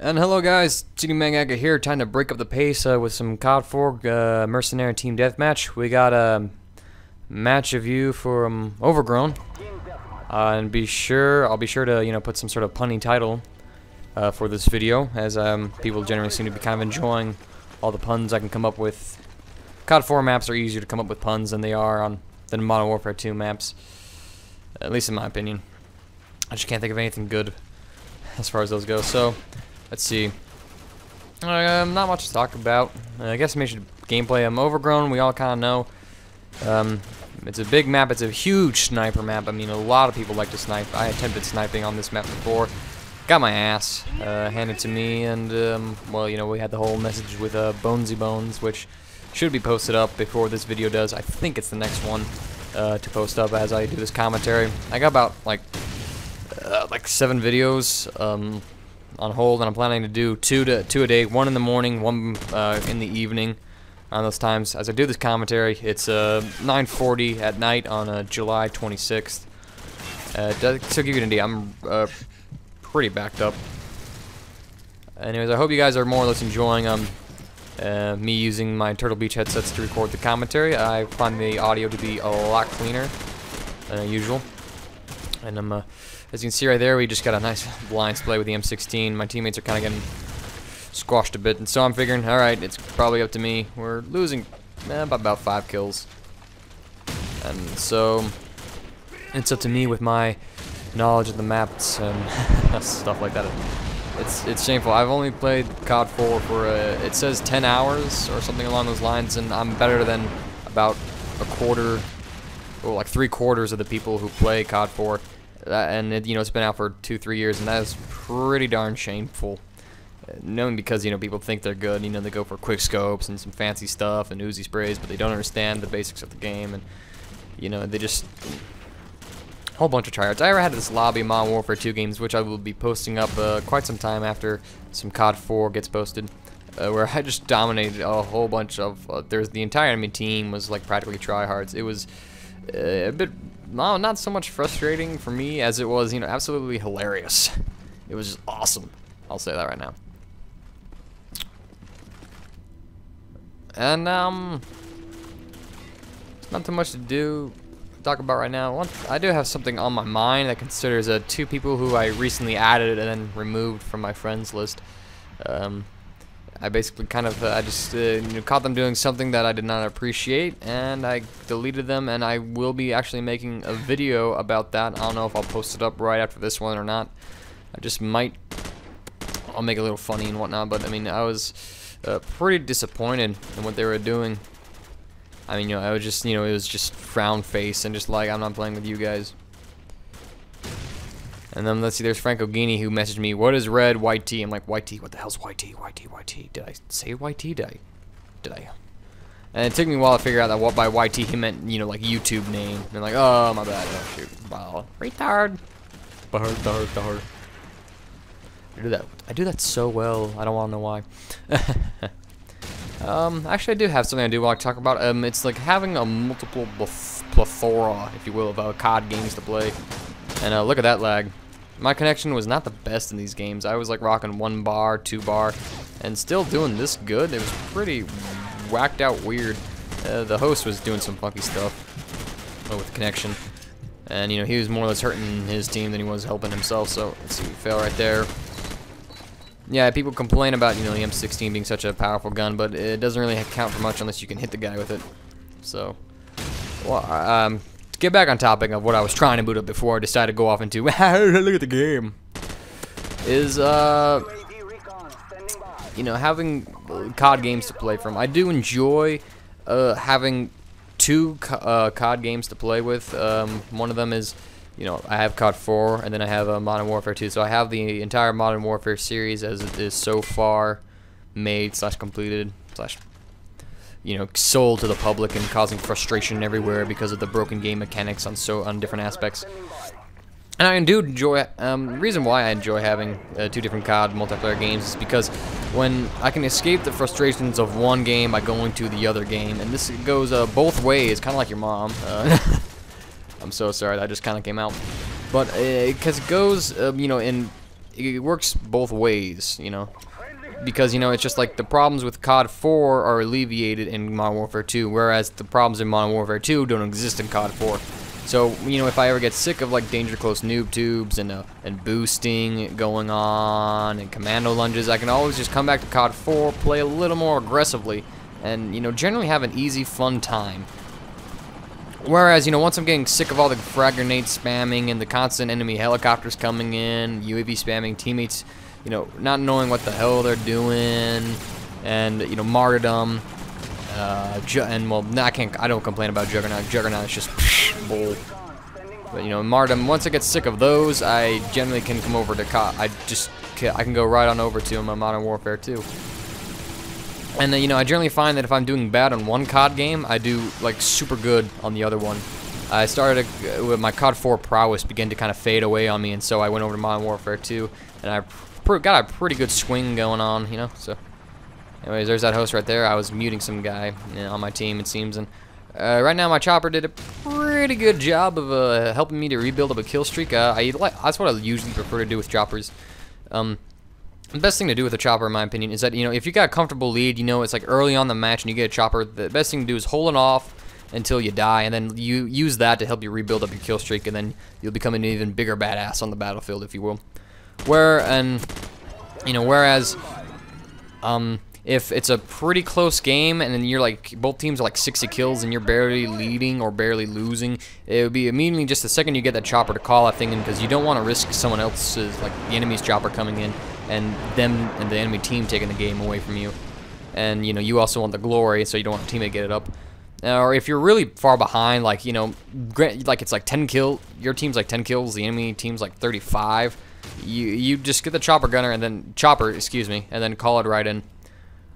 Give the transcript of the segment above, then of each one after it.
And hello guys, COD Mangaka here, time to break up the pace with some COD 4 Mercenary Team Deathmatch. We got a match of you from Overgrown, and I'll be sure to put some sort of punny title for this video, as people generally seem to be kind of enjoying all the puns I can come up with. COD 4 maps are easier to come up with puns than they are on Modern Warfare 2 maps, at least in my opinion. I just can't think of anything good as far as those go. So let's see. Not much to talk about. I guess maybe gameplay. I'm Overgrown. We all kind of know. It's a big map. It's a huge sniper map. I mean, a lot of people like to snipe. I attempted sniping on this map before. Got my ass handed to me, and well, we had the whole message with Bonesy Bones, which should be posted up before this video does. I think it's the next one to post up as I do this commentary. I got about like 7 videos on hold, and I'm planning to do two a day, one in the morning, one in the evening. On those times, as I do this commentary, it's 9:40 at night on July 26th. To give you an idea, I'm pretty backed up. Anyways, I hope you guys are more or less enjoying me using my Turtle Beach headsets to record the commentary. I find the audio to be a lot cleaner than usual. And as you can see right there, we just got a nice blind play with the M16. My teammates are kind of getting squashed a bit, and so I'm figuring, alright, it's probably up to me. We're losing about 5 kills. And so it's up to me with my knowledge of the maps and stuff like that. It's shameful. I've only played COD 4 for it says 10 hours or something along those lines, and I'm better than about a quarter, or like 3/4 of the people who play COD 4. And it's been out for 2-3 years, and that is pretty darn shameful. Knowing because people think they're good, they go for quick scopes and some fancy stuff and Uzi sprays, but they don't understand the basics of the game, and they just a whole bunch of tryhards. I ever had this lobby Modern Warfare 2 games, which I will be posting up quite some time after some COD 4 gets posted, where I just dominated a whole bunch of. There's the entire enemy team was like practically tryhards. It was a bit. No, not so much frustrating for me as it was, absolutely hilarious. It was just awesome. I'll say that right now. And it's not too much to talk about right now. I do have something on my mind that considers 2 people who I recently added and then removed from my friends list. I basically kind of I just caught them doing something that I did not appreciate, and I deleted them, and I will be actually making a video about that. I don't know if I'll post it up right after this one or not. I just might. I'll make it a little funny and whatnot, but I mean, I was pretty disappointed in what they were doing. I mean, I was just, it was just frown face and just like, I'm not playing with you guys. And then let's see, there's Franco Guini who messaged me, what is red, white tea? I'm like, white tea? What the hell's white tea? White tea, white tea. Did I say white tea? Did I? And it took me a while to figure out that what by white tea he meant, like YouTube name. And like, oh, my bad. Oh, shoot. Wow. Retard. Retard. I do that so well. I don't want to know why. Actually, I do have something I do want to talk about. It's like having a multiple plethora, if you will, of COD games to play. And look at that lag. My connection was not the best in these games. I was like rocking 1 bar, 2 bar, and still doing this good. It was pretty whacked out weird. The host was doing some funky stuff with the connection, and he was more or less hurting his team than he was helping himself. So let's see, we fail right there. Yeah, people complain about the M16 being such a powerful gun, but it doesn't really count for much unless you can hit the guy with it. So, well, to get back on topic of what I was trying to boot up before I decided to go off into look at the game, is having COD games to play from. I do enjoy having 2 COD games to play with. One of them is I have COD 4, and then I have Modern Warfare 2. So I have the entire Modern Warfare series as it is so far made / completed / sold to the public and causing frustration everywhere because of the broken game mechanics on different aspects. And I do enjoy. The reason why I enjoy having 2 different COD multiplayer games is because when I can escape the frustrations of one game by going to the other game, and this goes both ways, kind of like your mom. I'm so sorry, that just kind of came out. But because it goes, in it works both ways, you know. Because, you know, it's just like the problems with COD 4 are alleviated in Modern Warfare 2, whereas the problems in Modern Warfare 2 don't exist in COD 4. So, you know, if I ever get sick of like danger close noob tubes and boosting going on and commando lunges, I can always just come back to COD 4, play a little more aggressively, and, you know, generally have an easy, fun time. Whereas, you know, once I'm getting sick of all the frag grenade spamming and the constant enemy helicopters coming in, UAV spamming, teammates, you know, not knowing what the hell they're doing, and, you know, martyrdom, and, well, no, I don't complain about Juggernaut. Juggernaut is just bull. But, you know, martyrdom, once I get sick of those, I generally can come over to COD. I can go right on over to Modern Warfare 2. And, you know, I generally find that if I'm doing bad on one COD game, I do, like, super good on the other one. I started with my COD 4 prowess began to kind of fade away on me, and so I went over to Modern Warfare 2, and I got a pretty good swing going on, you know. So, anyways, there's that host right there. I was muting some guy, you know, on my team, it seems, and right now my chopper did a pretty good job of helping me to rebuild up a kill streak. That's what I usually prefer to do with choppers. The best thing to do with a chopper, in my opinion, is that, you know, if you got a comfortable lead, you know, it's like early on the match and you get a chopper, the best thing to do is hold it off until you die, and then you use that to help you rebuild up your kill streak, and then you'll become an even bigger badass on the battlefield, if you will. Whereas, if it's a pretty close game and then you're like, both teams are like 60 kills and you're barely leading or barely losing, it would be immediately just the second you get that chopper to call that thing in, because you don't want to risk someone else's, like the enemy's chopper coming in and them and the enemy team taking the game away from you. And, you know, you also want the glory, so you don't want the teammate to get it up. Or if you're really far behind, like, you know, like it's like 10 kills, your team's like 10 kills, the enemy team's like 35. You just get the chopper gunner and then and then call it right in.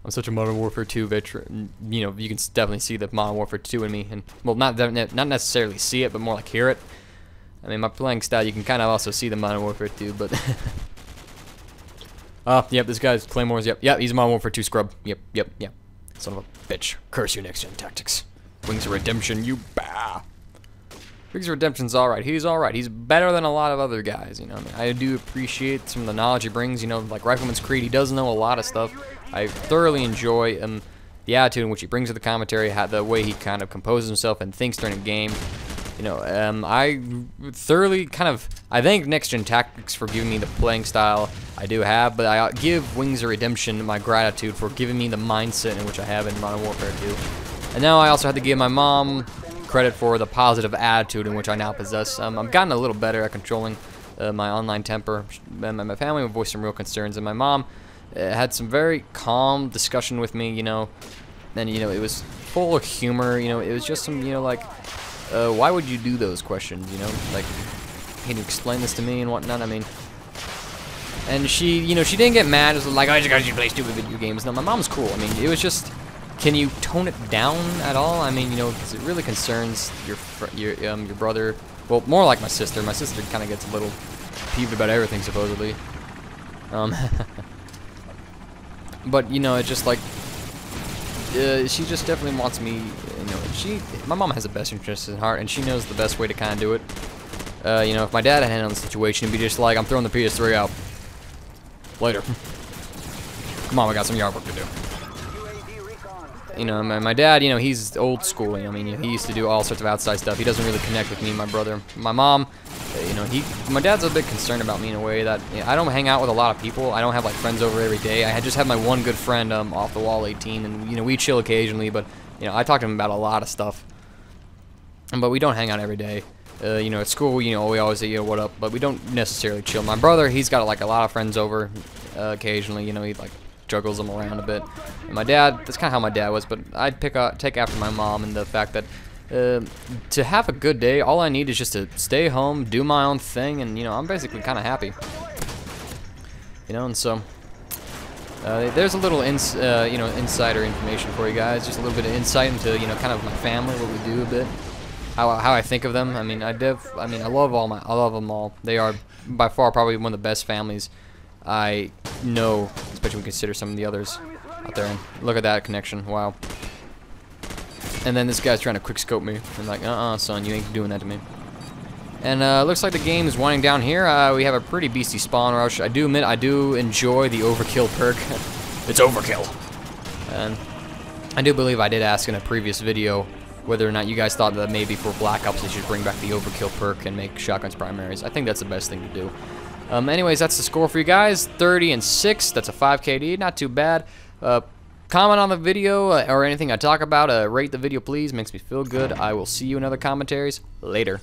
I'm such a Modern Warfare 2 veteran. You know, you can definitely see the Modern Warfare 2 in me, and well, not necessarily see it, but more like hear it. I mean, my playing style, you can kind of also see the Modern Warfare 2, but yep, this guy's Claymores. Yep, he's a Modern Warfare 2 scrub. Yep. Son of a bitch. Curse you, next gen tactics. Wings of Redemption, you bah. Wings of Redemption's alright. He's alright. He's better than a lot of other guys, you know. I mean, I do appreciate some of the knowledge he brings, you know, like Rifleman's Creed. He does know a lot of stuff. I thoroughly enjoy the attitude in which he brings to the commentary, the way he kind of composes himself and thinks during a game. You know, I thoroughly I thank Next Gen Tactics for giving me the playing style I do have, but I give Wings of Redemption my gratitude for giving me the mindset in which I have in Modern Warfare 2. And now I also have to give my mom credit for the positive attitude in which I now possess. I've gotten a little better at controlling my online temper. My family voiced some real concerns, and my mom had some very calm discussion with me, you know, and, you know, it was full of humor, you know, it was just some, you know, like, why would you do those questions, you know, like, can you explain this to me and whatnot, I mean, and she, you know, she didn't get mad, it was like, oh, just because you play stupid video games. No, my mom's cool, I mean, it was just, can you tone it down at all? I mean, you know, because it really concerns your brother, well, more like my sister kind of gets a little peeved about everything, supposedly, but, you know, it's just like, she just definitely wants me, you know, my mom has the best interest in heart, and she knows the best way to kind of do it. You know, if my dad had handled the situation, it'd be just like, I'm throwing the PS3 out. Later. Come on, we got some yard work to do. You know, my dad, you know, he's old school, you know, I mean, he used to do all sorts of outside stuff. He doesn't really connect with me and my brother. My mom, you know, my dad's a bit concerned about me in a way that, you know, I don't hang out with a lot of people. I don't have, like, friends over every day. I just have my one good friend, off the wall 18, and, you know, we chill occasionally, but, you know, I talk to him about a lot of stuff. But we don't hang out every day. You know, at school, you know, we always say, you know, what up, but we don't necessarily chill. My brother, he's got, like, a lot of friends over occasionally, you know, he, like, juggles them around a bit. And my dad, that's kind of how my dad was, but I'd take after my mom in the fact that to have a good day, all I need is just to stay home, do my own thing, and, you know, I'm basically kind of happy. You know, and so there's a little you know, insider information for you guys, just a little bit of insight into, you know, kind of my family, what we do a bit, how I think of them. I mean, I love them all. They are by far probably one of the best families I know, especially when we consider some of the others out there. And look at that connection, wow. And then this guy's trying to quick scope me. I'm like, son, you ain't doing that to me. And looks like the game is winding down here. We have a pretty beastie spawn rush. I do admit I do enjoy the overkill perk. It's overkill. And I do believe I did ask in a previous video whether or not you guys thought that maybe for Black Ops they should bring back the overkill perk and make shotguns primaries. I think that's the best thing to do. Anyways, that's the score for you guys. 30-6. That's a 5 KD. Not too bad. Comment on the video or anything I talk about. Rate the video, please. Makes me feel good. I will see you in other commentaries later.